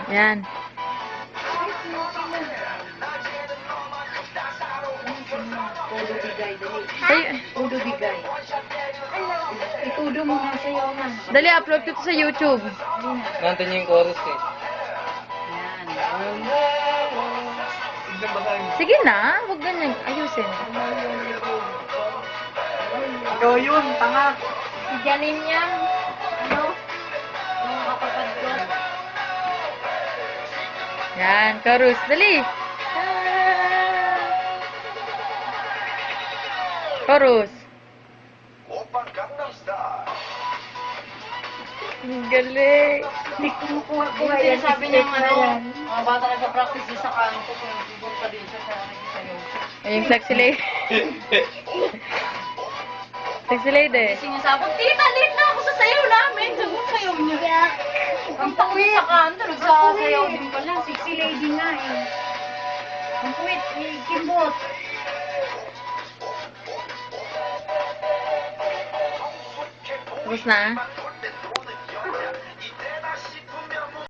Yan. Todo bigay, dali. Ay, Todo bigay. Itudo mo nga sa'yo na. dali, upload ko to sa YouTube. Nandun yung chorus eh. Yan. Tignan ba tayo? Sige na, huwag ganyan. Ayusin. Ikaw yun, tanga. Si Janine yan. Ano? Yung kapatid ko. Yan, chorus. Dali. Chorus. Ang galing. Hindi kumukuha yan. Sabi niya ano, mga bata nagpa-practice din sa kanto. Kung siguro pa din siya sa nagsasayaw. Ay, yung sexy lady. Sexy lady. Kasi nga sabi, tita, late na ako sa sayaw namin. Sabi ko, sayaw niya. Ang puwit sa kanto, nagsasayaw din pala. Sexy lady nga eh. Ang puwit, kimbot. Tapos na?